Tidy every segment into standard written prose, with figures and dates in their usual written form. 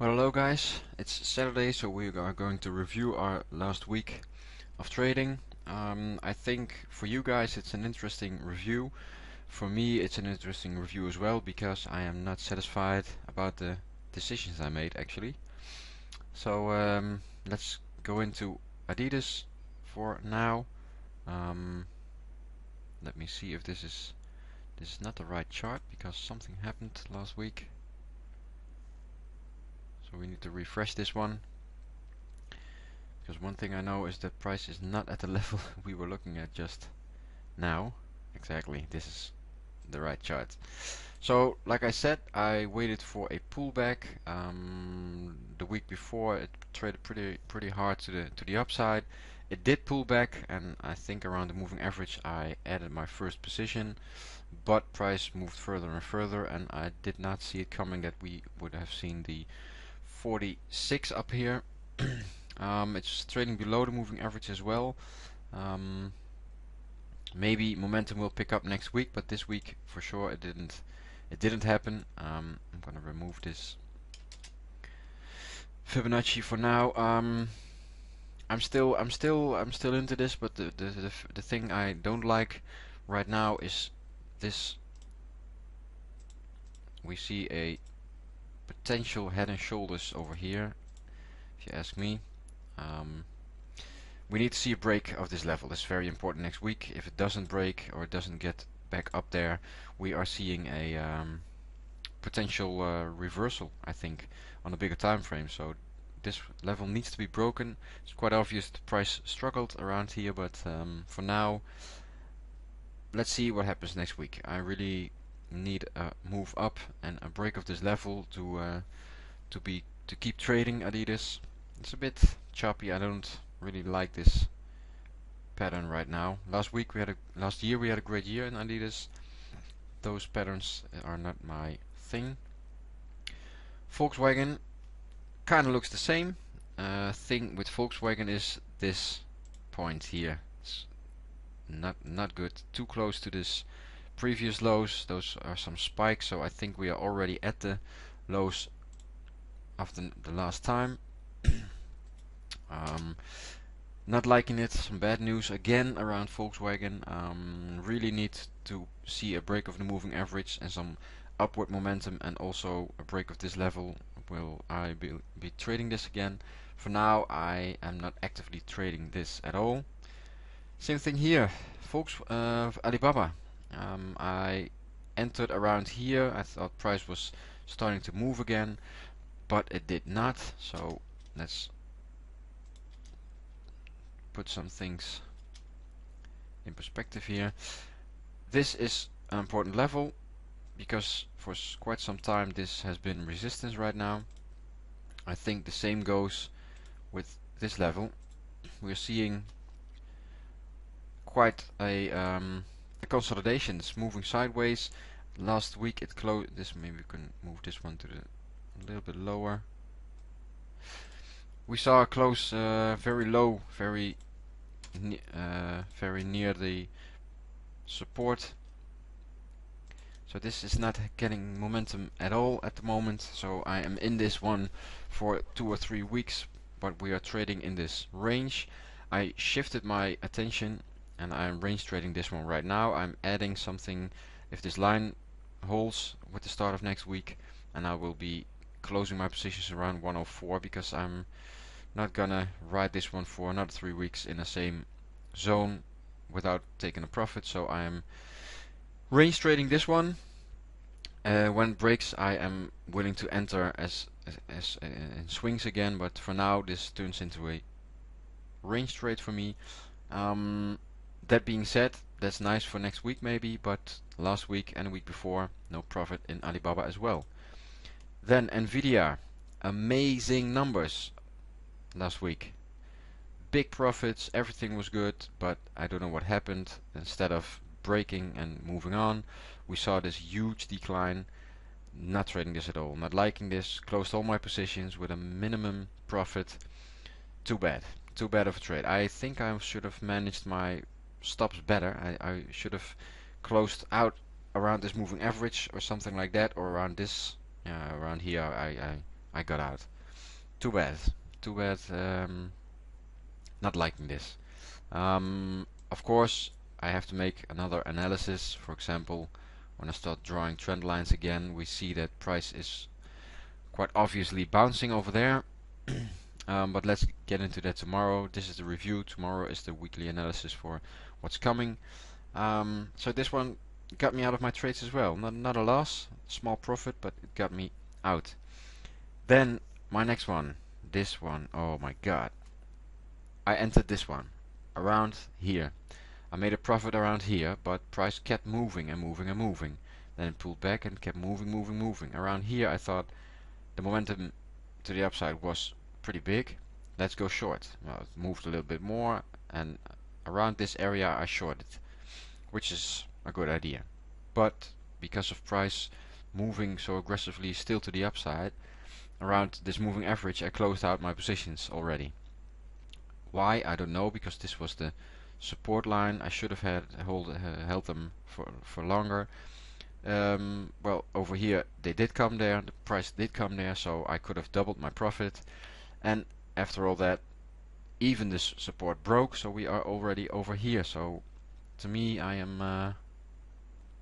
Well, hello guys, it's Saturday, so we are going to review our last week of trading. I think for you guys it's an interesting review. For me it's an interesting review as well because I am not satisfied about the decisions I made actually. So let's go into Adidas for now. Um, Let me see if this is not the right chart because something happened last week. So we need to refresh this one. Because one thing I know is that price is not at the level we were looking at just now. Exactly, this is the right chart. So, like I said, I waited for a pullback. The week before, it traded pretty hard to the upside. It did pull back, and I think around the moving average, I added my first position. But price moved further and further, and I did not see it coming that we would have seen the 46 up here. It's trading below the moving average as well. Um, Maybe momentum will pick up next week, but this week for sure it didn't. It didn't happen. I'm gonna remove this Fibonacci for now. I'm still into this, but the thing I don't like right now is this. We see a potential head and shoulders over here, if you ask me. Um, We need to see a break of this level. That's very important next week. If it doesn't break or it doesn't get back up there, we are seeing a potential reversal, I think, on a bigger time frame. So this level needs to be broken. It's quite obvious the price struggled around here, but for now, let's see what happens next week. I really need a move up and a break of this level to keep trading Adidas. It's a bit choppy. I don't really like this pattern right now. Last year we had a great year in Adidas. Those patterns are not my thing. Volkswagen kind of looks the same. Thing with Volkswagen is this point here. It's not good. Too close to this previous lows. Those are some spikes, so I think we are already at the lows of the last time. Not liking it. Some bad news again around Volkswagen. Really need to see a break of the moving average and some upward momentum, and also a break of this level. Will I be trading this again? For now, I am not actively trading this at all. Same thing here. Alibaba. I entered around here. I thought price was starting to move again, but it did not. So let's put some things in perspective here. This is an important level because for quite some time this has been resistance right now. I think the same goes with this level. We're seeing quite a consolidation. It's moving sideways. Last week it closed. This, maybe we can move this one to a little bit lower. We saw a close very low, very near the support. So this is not getting momentum at all at the moment. So I am in this one for 2 or 3 weeks, but we are trading in this range. I shifted my attention and I'm range trading this one right now. I'm adding something if this line holds with the start of next week, and I will be closing my positions around 104 because I'm not gonna ride this one for another 3 weeks in the same zone without taking a profit. So I am range trading this one. When it breaks, I am willing to enter as in swings again, but for now this turns into a range trade for me. That being said, that's nice for next week maybe, but last week and the week before, no profit in Alibaba as well. Then Nvidia, amazing numbers last week. Big profits, everything was good, but I don't know what happened. Instead of breaking and moving on, we saw this huge decline. Not trading this at all, not liking this. Closed all my positions with a minimum profit. Too bad of a trade. I think I should have managed my stops better. I should have closed out around this moving average or something like that, or around this, around here. I got out. Too bad. Too bad. Not liking this. Of course, I have to make another analysis. For example, when I start drawing trend lines again, we see that price is quite obviously bouncing over there. But let's get into that tomorrow. This is the review. Tomorrow is the weekly analysis for what's coming. So this one got me out of my trades as well. Not a loss, small profit, but it got me out. Then my next one, this one, oh my god. I entered this one around here. I made a profit around here, but price kept moving and moving and moving. Then it pulled back and kept moving. Around here I thought the momentum to the upside was pretty big. Let's go short. Well, it moved a little bit more, and around this area I shorted, which is a good idea. But because of price moving so aggressively still to the upside, around this moving average I closed out my positions already. Why? I don't know, because this was the support line. I should have held them for longer. Well, over here they did come there, the price did come there, so I could have doubled my profit. And after all that, even this support broke, so we are already over here. So to me, I am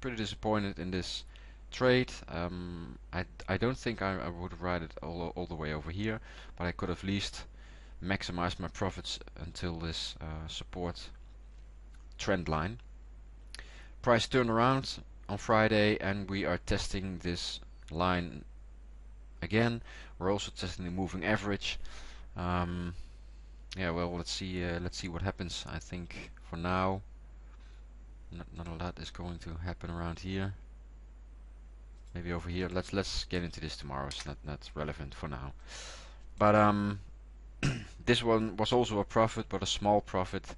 pretty disappointed in this trade. I don't think I would have ride it all the way over here, but I could have at least maximized my profits until this support trend line. Price turned around on Friday, and we are testing this line again. We're also testing the moving average. Yeah, well, let's see what happens. I think for now not a lot is going to happen around here. Maybe over here. Let's get into this tomorrow. It's not relevant for now. But this one was also a profit, but a small profit.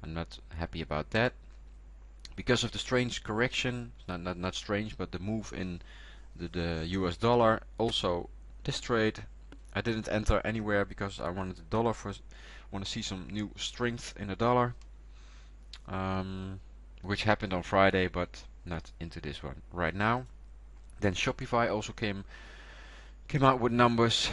I'm not happy about that because of the strange correction. Not strange, but the move in the US dollar. Also, this trade I didn't enter anywhere because I wanted the dollar want to see some new strength in the dollar, which happened on Friday, but not into this one right now. Then Shopify also came out with numbers,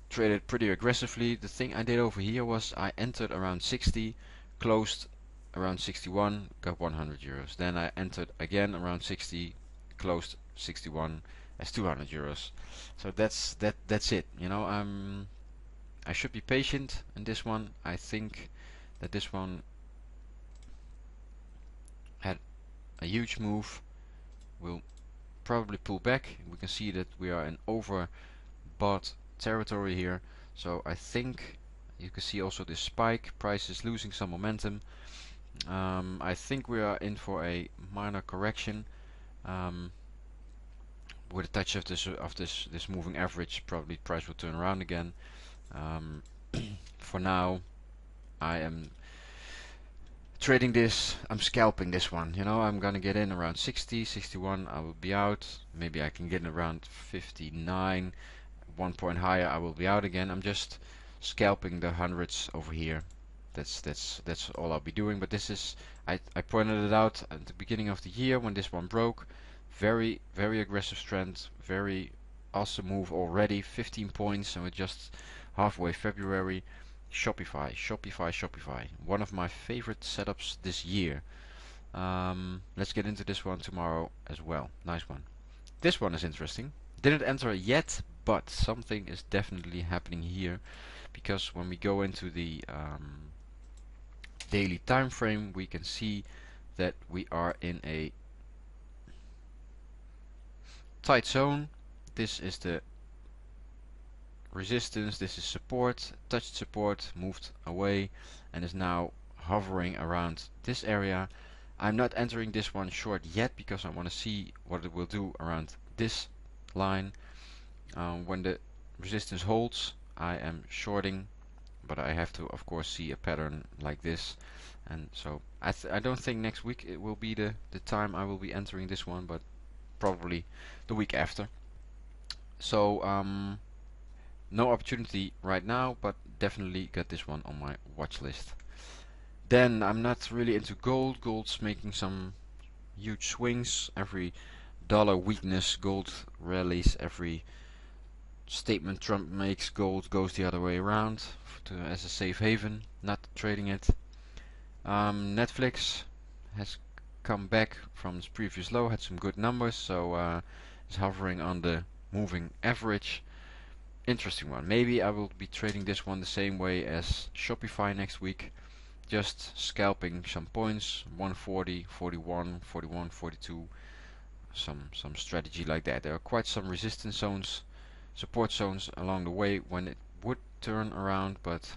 traded pretty aggressively. The thing I did over here was I entered around 60, closed around 61, got 100 euros. Then I entered again around 60, closed 61 as 200 euros. So that's it. You know, I should be patient in this one. I think that this one had a huge move, will probably pull back. We can see that we are in overbought territory here. So I think you can see also this spike. Price is losing some momentum. I think we are in for a minor correction. With a touch of this moving average, probably price will turn around again. For now, I am trading this. I'm scalping this one. You know, I'm gonna get in around 60, 61. I will be out. Maybe I can get in around 59. 1 point higher, I will be out again. I'm just scalping the hundreds over here. That's all I'll be doing. But this is I pointed it out at the beginning of the year when this one broke. Very aggressive trend. Very awesome move already. 15 points, and we're just halfway February. Shopify. One of my favorite setups this year. Let's get into this one tomorrow as well. Nice one. This one is interesting. Didn't enter yet, but something is definitely happening here, because when we go into the daily time frame, we can see that we are in a tight zone. This is the resistance, this is support, touched support, moved away, and is now hovering around this area. I'm not entering this one short yet because I want to see what it will do around this line. When the resistance holds, I am shorting, but I have to of course see a pattern like this. And so I don't think next week it will be the time I will be entering this one, but probably the week after. So no opportunity right now, but definitely got this one on my watch list. Then I'm not really into gold. Gold's making some huge swings. Every dollar weakness, gold rallies. Every statement Trump makes, gold goes the other way around as a safe haven, not trading it. Netflix has come back from its previous low, had some good numbers, so it's hovering on the moving average. Interesting one. Maybe I will be trading this one the same way as Shopify next week, just scalping some points, 140, 41, 41, 42, some strategy like that. There are quite some resistance zones, support zones along the way when it would turn around, but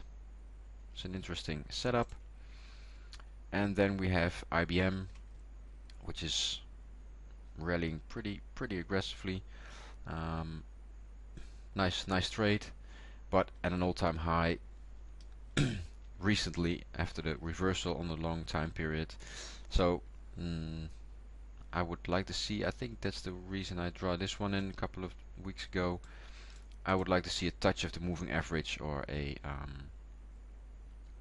it's an interesting setup. And then we have IBM, which is rallying pretty aggressively. Nice trade, but at an all-time high recently after the reversal on the long time period. So I would like to see, I think that's the reason I draw this one in a couple of weeks ago. I would like to see a touch of the moving average or a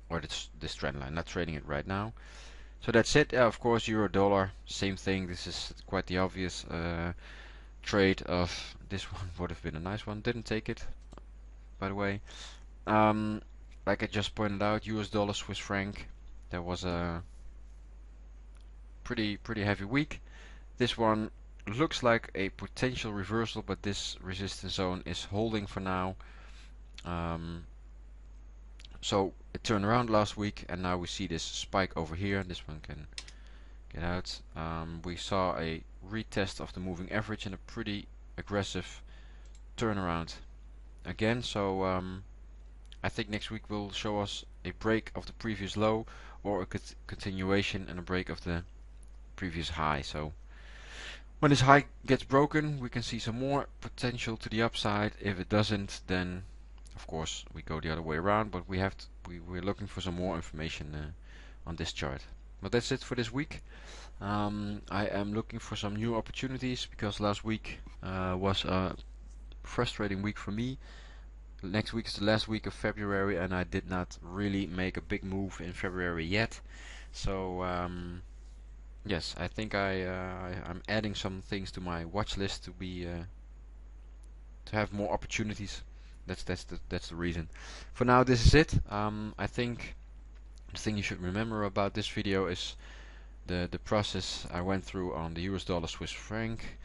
or this trend line. Not trading it right now. So that's it. Of course, euro dollar, same thing. This is quite the obvious trade of this one. Would have been a nice one. Didn't take it, by the way. Like I just pointed out, US dollar, Swiss franc. There was a pretty heavy week. This one looks like a potential reversal, but this resistance zone is holding for now. So it turned around last week, and now we see this spike over here. This one can get out. We saw a retest of the moving average and a pretty aggressive turnaround again. So I think next week will show us a break of the previous low or a continuation and a break of the previous high. So when this high gets broken, we can see some more potential to the upside. If it doesn't, then of course we go the other way around, but we're looking for some more information on this chart. But that's it for this week. I am looking for some new opportunities because last week was a frustrating week for me. Next week is the last week of February, and I did not really make a big move in February yet. So yes, I think I'm adding some things to my watch list to be to have more opportunities. That's the reason. For now, this is it. I think the thing you should remember about this video is the process I went through on the US dollar Swiss franc.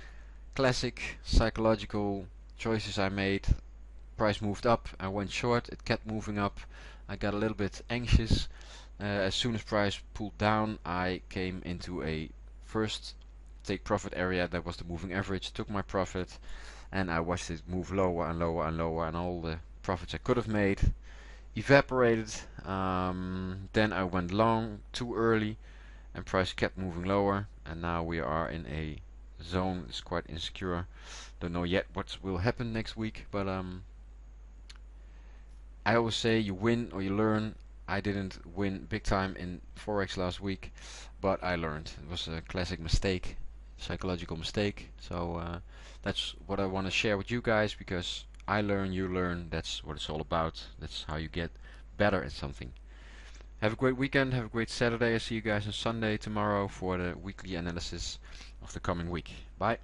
Classic psychological choices I made. Price moved up, I went short, it kept moving up. I got a little bit anxious. As soon as price pulled down, I came into a first take profit area. That was the moving average. Took my profit, and I watched it move lower and lower and lower, and all the profits I could have made evaporated. Then I went long too early, and price kept moving lower, and now we are in a zone that's quite insecure. Don't know yet what will happen next week, but I always say you win or you learn. I didn't win big time in Forex last week, but I learned. It was a classic mistake, psychological mistake. So that's what I want to share with you guys, because I learn, you learn. That's what it's all about. That's how you get better at something. Have a great weekend. Have a great Saturday. I'll see you guys on Sunday tomorrow for the weekly analysis of the coming week. Bye.